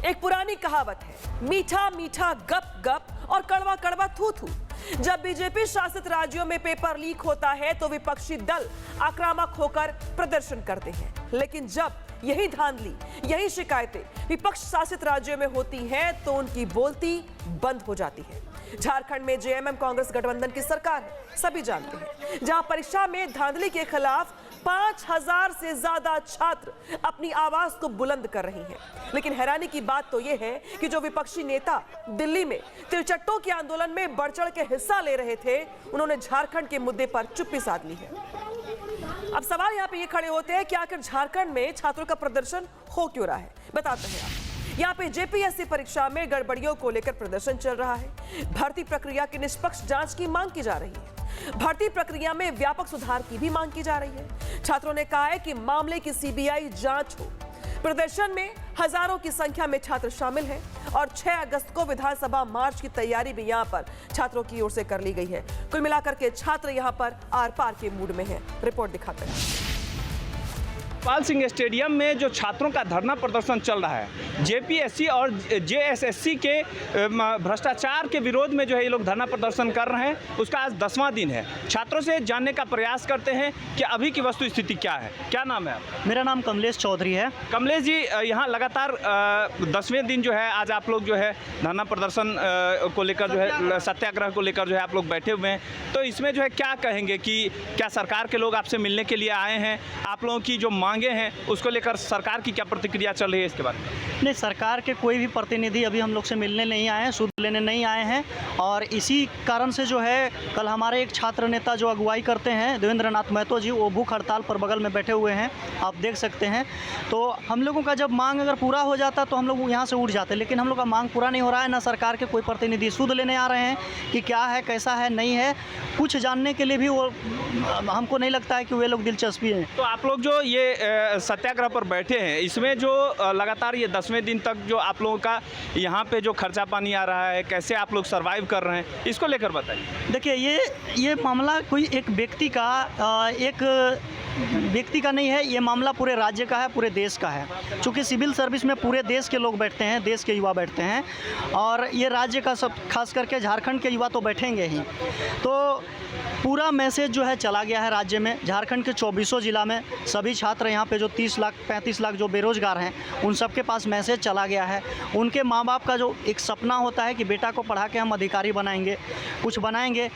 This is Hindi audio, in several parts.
एक पुरानी कहावत है, मीठा मीठा गप गप और कड़वा कड़वा थू थू। जब बीजेपी शासित राज्यों में पेपर लीक होता है तो विपक्षी दल आक्रामक होकर प्रदर्शन करते हैं, लेकिन जब यही धांधली, यही शिकायतें विपक्ष शासित राज्यों में होती हैं तो उनकी बोलती बंद हो जाती है। झारखंड में जेएमएम कांग्रेस गठबंधन की सरकार है, सभी जानते हैं, जहां परीक्षा में धांधली के खिलाफ 5000 से ज्यादा छात्र अपनी आवाज को बुलंद कर रही हैं। लेकिन हैरानी की बात तो यह है कि जो विपक्षी नेता दिल्ली में तिलचट्टों के आंदोलन में बढ़ चढ़ के हिस्सा ले रहे थे, उन्होंने झारखंड के मुद्दे पर चुप्पी साध ली है। अब सवाल यहाँ पे ये खड़े होते हैं कि आखिर झारखंड में छात्रों का प्रदर्शन हो क्यों रहा है। बताते हैं आप। यहाँ पे जेपीएससी परीक्षा में गड़बड़ियों को लेकर प्रदर्शन चल रहा है। भर्ती प्रक्रिया की निष्पक्ष जांच की मांग की जा रही है। भर्ती प्रक्रिया में व्यापक सुधार की भी मांग की जा रही है। छात्रों ने कहा है कि मामले की सीबीआई जांच हो। प्रदर्शन में हजारों की संख्या में छात्र शामिल हैं और 6 अगस्त को विधानसभा मार्च की तैयारी भी यहां पर छात्रों की ओर से कर ली गई है। कुल मिलाकर के छात्र यहां पर आर पार के मूड में हैं। रिपोर्ट दिखाते हैं। जयपाल सिंह स्टेडियम में जो छात्रों का धरना प्रदर्शन चल रहा है, जेपीएससी और जेएसएससी के भ्रष्टाचार के विरोध में जो है ये लोग धरना प्रदर्शन कर रहे हैं, उसका आज 10वां दिन है। छात्रों से जानने का प्रयास करते हैं कि अभी की वस्तु स्थिति क्या है। क्या नाम है आप? मेरा नाम कमलेश चौधरी है। कमलेश जी, यहाँ लगातार 10वें दिन जो है आज आप लोग जो है धरना प्रदर्शन को लेकर जो है सत्याग्रह को लेकर जो है आप लोग बैठे हुए हैं, तो इसमें जो है क्या कहेंगे कि क्या सरकार के लोग आपसे मिलने के लिए आए हैं? आप लोगों की जो मांगे हैं उसको लेकर सरकार की क्या प्रतिक्रिया चल रही है इसके बारे में? नहीं, सरकार के कोई भी प्रतिनिधि अभी हम लोग से मिलने नहीं आए हैं, सूद लेने नहीं आए हैं। और इसी कारण से जो है कल हमारे एक छात्र नेता जो अगुवाई करते हैं देवेंद्र नाथ महतो जी, वो भूख हड़ताल पर बगल में बैठे हुए हैं, आप देख सकते हैं। तो हम लोगों का जब मांग अगर पूरा हो जाता तो हम लोग यहाँ से उठ जाते, लेकिन हम लोग का मांग पूरा नहीं हो रहा है। ना सरकार के कोई प्रतिनिधि सूद लेने आ रहे हैं कि क्या है, कैसा है, नहीं है, कुछ जानने के लिए भी वो हमको नहीं लगता है कि वे लोग दिलचस्पी हैं। तो आप लोग जो ये सत्याग्रह पर बैठे हैं, इसमें जो लगातार ये 10वें दिन तक जो आप लोगों का यहाँ पे जो खर्चा पानी आ रहा है, कैसे आप लोग सर्वाइव कर रहे हैं, इसको लेकर बताइए। देखिए, ये मामला कोई एक व्यक्ति का नहीं है, ये मामला पूरे राज्य का है, पूरे देश का है। चूँकि सिविल सर्विस में पूरे देश के लोग बैठते हैं, देश के युवा बैठते हैं, और ये राज्य का सब, खास करके झारखंड के युवा तो बैठेंगे ही। तो पूरा मैसेज जो है चला गया है राज्य में। झारखंड के 24 जिला में सभी छात्र यहाँ पे जो 30 लाख 35 लाख जो बेरोजगार हैं, उन सब के पास मैसेज चला गया है। उनके माँ बाप का जो एक सपना होता है कि बेटा को पढ़ा के हम अधिकारी बनाएंगे, कुछ बनाएंगे,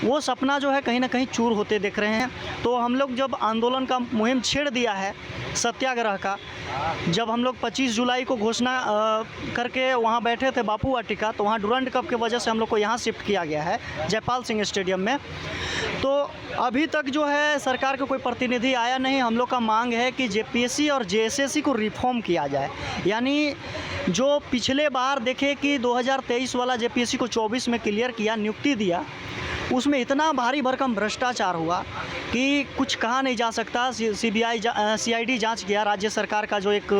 वो सपना जो है कहीं ना कहीं चूर होते दिख रहे हैं। तो हम लोग जब आंदोलन का मुहिम छेड़ दिया है सत्याग्रह का, जब हम लोग 25 जुलाई को घोषणा करके वहाँ बैठे थे बापू वाटिका, तो वहाँ डुरंड कप की वजह से हम लोग को यहाँ शिफ्ट किया गया है जयपाल सिंह स्टेडियम में। तो अभी तक जो है सरकार का कोई प्रतिनिधि आया नहीं। हम लोग का मांग है कि जेपीएससी और जेएसएससी को रिफॉर्म किया जाए। यानी जो पिछले बार देखे कि 2023 वाला जेपीएससी को 24 में क्लियर किया, नियुक्ति दिया, उसमें इतना भारी भरकम भ्रष्टाचार हुआ कि कुछ कहा नहीं जा सकता। सीआईडी जांच किया, राज्य सरकार का जो एक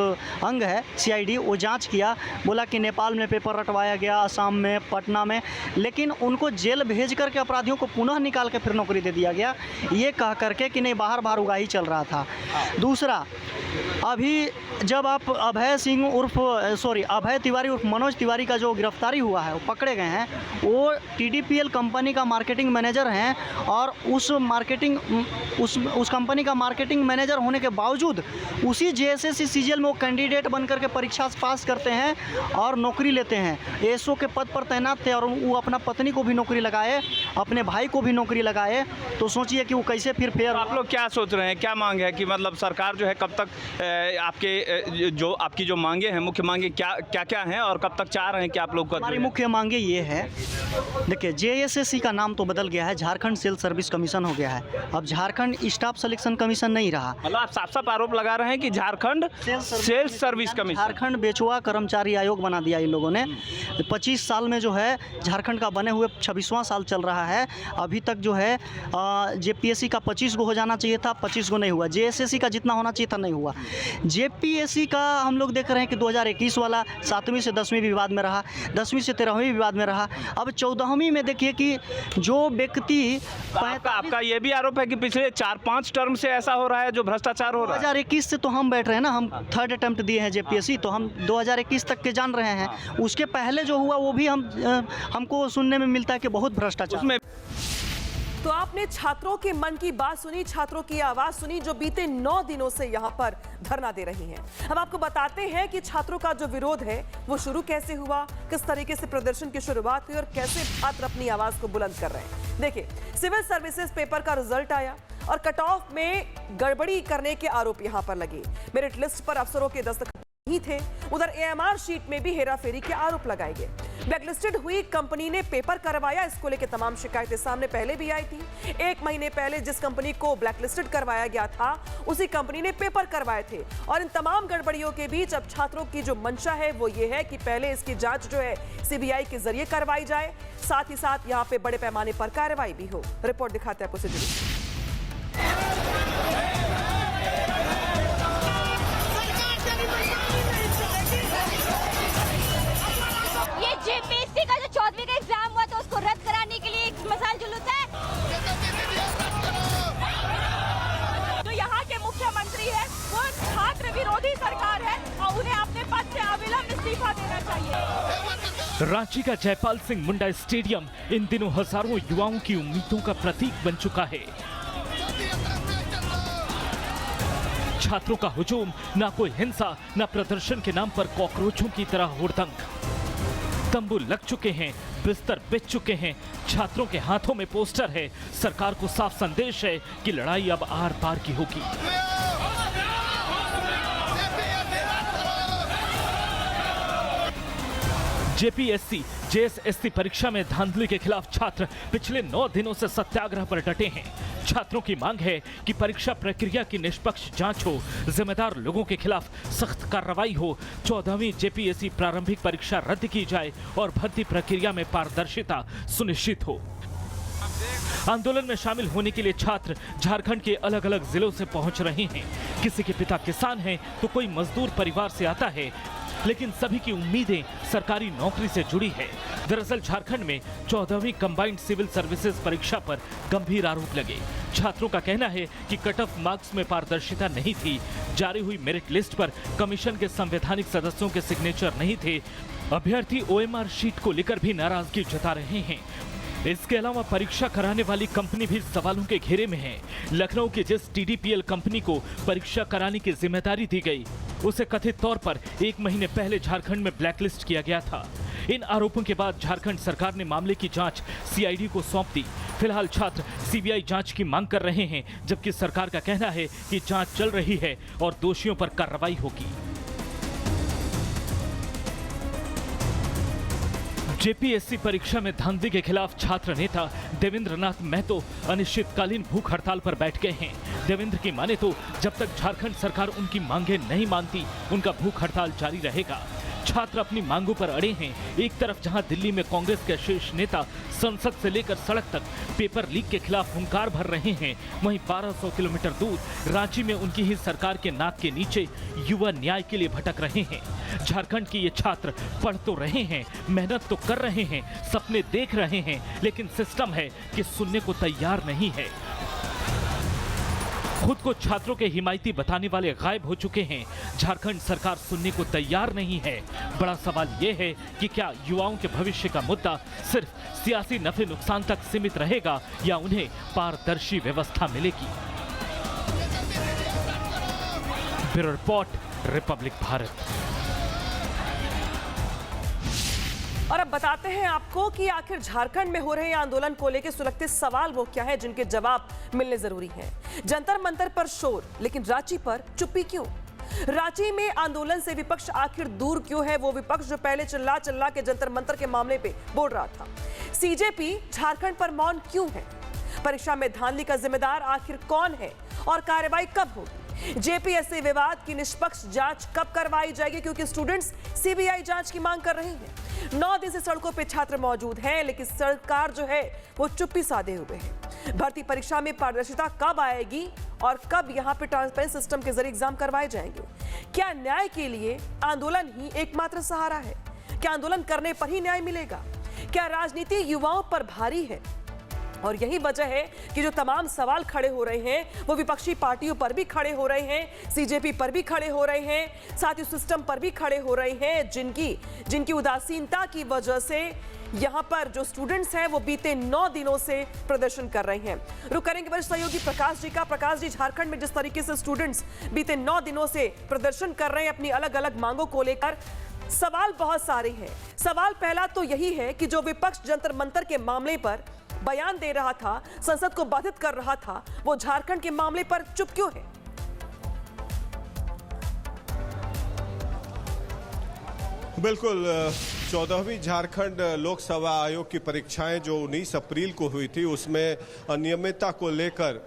अंग है सीआईडी, वो जांच किया, बोला कि नेपाल में पेपर रटवाया गया, असम में, पटना में, लेकिन उनको जेल भेज करके अपराधियों को पुनः निकाल के फिर नौकरी दे दिया गया, ये कह करके कि नहीं बाहर उगाही चल रहा था। दूसरा, अभी जब आप अभय तिवारी उर्फ मनोज तिवारी का जो गिरफ्तारी हुआ है, वो पकड़े गए हैं, वो टीडीपीएल कंपनी का मार्केटिंग मैनेजर हैं, और उस कंपनी का मार्केटिंग मैनेजर होने के बावजूद उसी जेएसएससी सीजीएल में वो कैंडिडेट बन करके परीक्षा पास करते हैं और नौकरी लेते हैं। एसओ के पद पर तैनात थे और वो अपना पत्नी को भी नौकरी लगाए, अपने भाई को भी नौकरी लगाए। तो सोचिए कि वो कैसे फिर फेयर। आप लोग क्या सोच रहे हैं, क्या मांग है कि मतलब सरकार जो है कब तक आपकी जो मांगे हैं, मुख्य मांगे क्या हैं और कब तक चाह रहे हैं कि आप लोग? हमारी मुख्य मांगे ये है, देखिए, जेएसएससी का नाम तो बदल गया है, झारखंड सिविल सर्विस कमीशन हो गया है। अब झारखंड स्टाफ सिलेक्शन कमीशन नहीं रहा। मतलब आप साफ आरोप लगा रहे हैं कि Jharkhand civil service commission, Jharkhand बेचुआ कर्मचारी आयोग बना दिया इन लोगों ने। 25 साल में जो है झारखंड का बने हुए 26वां साल चल रहा है। अभी तक जो है जेपीएससी का 25 गो हो जाना चाहिए था, 25 गो नहीं हुआ। जेएसएससी का जितना होना चाहिए था नहीं हुआ। जेपीएससी का हम लोग देख रहे हैं कि 2021 वाला 7वीं से 10वीं विवाद में रहा, 10वीं से 13वीं विवाद में रहा। अब 14वीं में देखिए कि जो जो व्यक्ति आपका ये भी आरोप है कि पिछले 4-5 टर्म से ऐसा हो रहा है जो भ्रष्टाचार हो रहा है। 2021 से तो हम बैठ रहे हैं ना, हम थर्ड अटेम्प्ट दिए हैं जेपीएससी, तो हम 2021 तक के जान रहे हैं। उसके पहले जो हुआ वो भी हमको सुनने में मिलता है कि बहुत भ्रष्टाचार। उसमें तो आपने छात्रों के मन की बात सुनी, छात्रों की आवाज सुनी जो बीते 9 दिनों से यहाँ पर धरना दे रही हैं। हम आपको बताते हैं कि छात्रों का जो विरोध है वो शुरू कैसे हुआ, किस तरीके से प्रदर्शन की शुरुआत हुई और कैसे छात्र अपनी आवाज को बुलंद कर रहे हैं। देखिए, सिविल सर्विसेज पेपर का रिजल्ट आया और कट ऑफ में गड़बड़ी करने के आरोप यहाँ पर लगे। मेरिट लिस्ट पर अफसरों के दस्तखत ही थे, उधर एएमआर शीट में भी हेराफेरी के आरोप लगाए गए। ब्लैकलिस्टेड हुई कंपनी ने पेपर करवाया, इसको लेकर तमाम शिकायतें सामने पहले भी आई थी। 1 महीने पहले जिस कंपनी को ब्लैकलिस्टेड करवाया गया था उसी कंपनी ने पेपर करवाए थे। और इन तमाम गड़बड़ियों के बीच अब छात्रों की जो मंशा है वो ये है कि पहले इसकी जांच जो है सीबीआई के जरिए करवाई जाए, साथ ही साथ यहाँ पे बड़े पैमाने पर कार्रवाई भी हो। रिपोर्ट दिखाते हैं आपको से जेपीएससी का जो 14वीं का एग्जाम हुआ तो उसको रद्द कराने के लिए एक मसाल जुलूस है। तो यहाँ के मुख्यमंत्री है वो छात्र विरोधी सरकार है और उन्हें अपने पद से अविलंब इस्तीफा देना चाहिए। रांची का जयपाल सिंह मुंडा स्टेडियम इन दिनों हजारों युवाओं की उम्मीदों का प्रतीक बन चुका है। छात्रों का हुजूम, ना कोई हिंसा, ना प्रदर्शन के नाम पर कॉकरोचों की तरह हुड़दंग। तंबू लग चुके हैं, बिस्तर बिछ चुके हैं, छात्रों के हाथों में पोस्टर है। सरकार को साफ संदेश है कि लड़ाई अब आर पार की होगी। जेपीएससी जेएसएससी परीक्षा में धांधली के खिलाफ छात्र पिछले 9 दिनों से सत्याग्रह पर डटे हैं। छात्रों की मांग है कि परीक्षा प्रक्रिया की निष्पक्ष जांच हो, जिम्मेदार लोगों के खिलाफ सख्त कार्रवाई हो, 14वीं जेपीएससी प्रारंभिक परीक्षा रद्द की जाए और भर्ती प्रक्रिया में पारदर्शिता सुनिश्चित हो। आंदोलन में शामिल होने के लिए छात्र झारखंड के अलग अलग जिलों से पहुंच रहे हैं। किसी के पिता किसान हैं तो कोई मजदूर परिवार से आता है, लेकिन सभी की उम्मीदें सरकारी नौकरी से जुड़ी है। दरअसल झारखंड में 14वीं कंबाइंड सिविल सर्विसेज परीक्षा पर गंभीर आरोप लगे। छात्रों का कहना है कि कट ऑफ मार्क्स में पारदर्शिता नहीं थी, जारी हुई मेरिट लिस्ट पर कमीशन के संवैधानिक सदस्यों के सिग्नेचर नहीं थे। अभ्यर्थी ओएमआर शीट को लेकर भी नाराजगी जता रहे हैं। इसके अलावा परीक्षा कराने वाली कंपनी भी सवालों के घेरे में है। लखनऊ की जिस टीडीपीएल कंपनी को परीक्षा कराने की जिम्मेदारी दी गई, उसे कथित तौर पर 1 महीने पहले झारखंड में ब्लैकलिस्ट किया गया था। इन आरोपों के बाद झारखंड सरकार ने मामले की जांच सीआईडी को सौंप दी। फिलहाल छात्र सीबीआई जांच की मांग कर रहे हैं, जबकि सरकार का कहना है कि जांच चल रही है और दोषियों पर कार्रवाई होगी। जेपीएससी परीक्षा में धांधली के खिलाफ छात्र नेता देवेंद्र नाथ महतो अनिश्चितकालीन भूख हड़ताल पर बैठ गए हैं। देवेंद्र की माने तो जब तक झारखंड सरकार उनकी मांगे नहीं मानती, उनका भूख हड़ताल जारी रहेगा। छात्र अपनी मांगों पर अड़े हैं। एक तरफ जहां दिल्ली में कांग्रेस के शीर्ष नेता संसद से लेकर सड़क तक पेपर लीक के खिलाफ हुंकार भर रहे हैं, वहीं 1200 किलोमीटर दूर रांची में उनकी ही सरकार के नाक के नीचे युवा न्याय के लिए भटक रहे हैं। झारखंड के ये छात्र पढ़ तो रहे हैं, मेहनत तो कर रहे हैं, सपने देख रहे हैं, लेकिन सिस्टम है कि सुनने को तैयार नहीं है। खुद को छात्रों के हिमायती बताने वाले गायब हो चुके हैं। झारखंड सरकार सुनने को तैयार नहीं है। बड़ा सवाल यह है कि क्या युवाओं के भविष्य का मुद्दा सिर्फ सियासी नफे नुकसान तक सीमित रहेगा या उन्हें पारदर्शी व्यवस्था मिलेगी। Bureau report, Republic Bharat. और अब बताते हैं आपको कि आखिर झारखंड में हो रहे आंदोलन को लेकर सुलगते सवाल वो क्या है जिनके जवाब मिलने जरूरी हैं। जंतर मंतर पर शोर, लेकिन रांची पर चुप्पी क्यों? रांची में आंदोलन से विपक्ष आखिर दूर क्यों है? वो विपक्ष जो पहले चिल्ला के जंतर मंतर के मामले पे बोल रहा था। सीजेपी झारखंड पर मौन क्यों है? परीक्षा में धांधली का जिम्मेदार आखिर कौन है और कार्रवाई कब होगी? जेपीएससी विवाद की निष्पक्ष जांच कब करवाई जाएगी? क्योंकि स्टूडेंट्स सीबीआई जांच की मांग कर रहे हैं। 9 दिन से सड़कों पे छात्र मौजूद हैं, लेकिन सरकार जो है वो चुप्पी साधे हुए है। भर्ती परीक्षा में पारदर्शिता कब आएगी और कब यहाँ पे ट्रांसपेरेंट सिस्टम के जरिए एग्जाम करवाए जाएंगे? क्या न्याय के लिए आंदोलन ही एकमात्र सहारा है? क्या आंदोलन करने पर ही न्याय मिलेगा? क्या राजनीति युवाओं पर भारी है? और यही वजह है कि जो तमाम सवाल खड़े हो रहे हैं वो विपक्षी पार्टियों पर भी खड़े हो रहे हैं, सीजेपी पर भी खड़े हो रहे हैं, साथ ही सिस्टम पर भी खड़े हो रहे हैं, जिनकी उदासीनता की वजह से यहाँ पर जो स्टूडेंट्स हैं वो बीते 9 दिनों से प्रदर्शन कर रहे हैं। रुक करेंगे वरिष्ठ सहयोगी प्रकाश जी का। प्रकाश जी, झारखंड में जिस तरीके से स्टूडेंट्स बीते 9 दिनों से प्रदर्शन कर रहे हैं अपनी अलग अलग मांगों को लेकर, सवाल बहुत सारे हैं। सवाल पहला तो यही है कि जो विपक्ष जंतर मंतर के मामले पर बयान दे रहा था, संसद को बाधित कर रहा था, वो झारखंड के मामले पर चुप क्यों है? बिल्कुल, 14वीं झारखंड लोकसभा आयोग की परीक्षाएं जो 19 अप्रैल को हुई थी उसमें अनियमितता को लेकर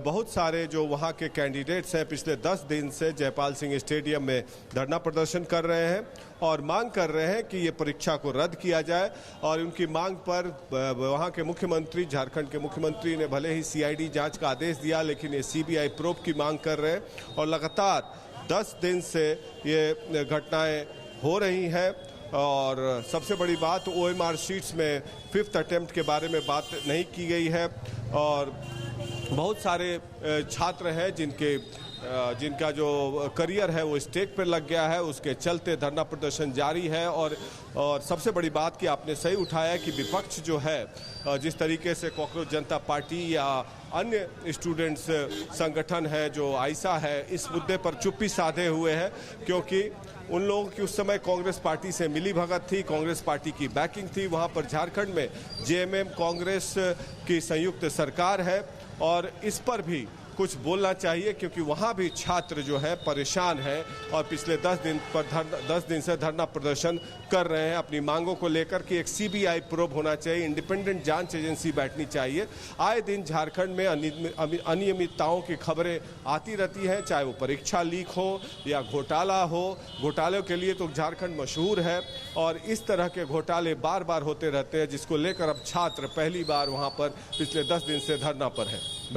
बहुत सारे जो वहां के कैंडिडेट्स हैं पिछले 10 दिन से जयपाल सिंह स्टेडियम में धरना प्रदर्शन कर रहे हैं और मांग कर रहे हैं कि ये परीक्षा को रद्द किया जाए। और उनकी मांग पर वहां के मुख्यमंत्री, झारखंड के मुख्यमंत्री ने भले ही सीआईडी जांच का आदेश दिया, लेकिन ये सीबीआई प्रोब की मांग कर रहे हैं और लगातार 10 दिन से ये घटनाएं हो रही हैं। और सबसे बड़ी बात, OMR शीट्स में 5th अटेम्प्ट के बारे में बात नहीं की गई है और बहुत सारे छात्र हैं जिनका जो करियर है वो स्टेक पर लग गया है, उसके चलते धरना प्रदर्शन जारी है। और सबसे बड़ी बात कि आपने सही उठाया कि विपक्ष जो है जिस तरीके से कॉकरोच जनता पार्टी या अन्य स्टूडेंट्स संगठन है जो आइसा है, इस मुद्दे पर चुप्पी साधे हुए हैं, क्योंकि उन लोगों की उस समय कांग्रेस पार्टी से मिली भगत थी, कांग्रेस पार्टी की बैकिंग थी। वहां पर झारखंड में जेएमएम कांग्रेस की संयुक्त सरकार है और इस पर भी कुछ बोलना चाहिए, क्योंकि वहां भी छात्र जो है परेशान है और पिछले 10 दिन से धरना प्रदर्शन कर रहे हैं अपनी मांगों को लेकर कि एक सीबीआई प्रोब होना चाहिए, इंडिपेंडेंट जांच एजेंसी बैठनी चाहिए। आए दिन झारखंड में अनियमितताओं की खबरें आती रहती हैं, चाहे वो परीक्षा लीक हो या घोटाला हो। घोटालों के लिए तो झारखंड मशहूर है और इस तरह के घोटाले बार बार होते रहते हैं, जिसको लेकर अब छात्र पहली बार वहां पर पिछले 10 दिन से धरना पर है।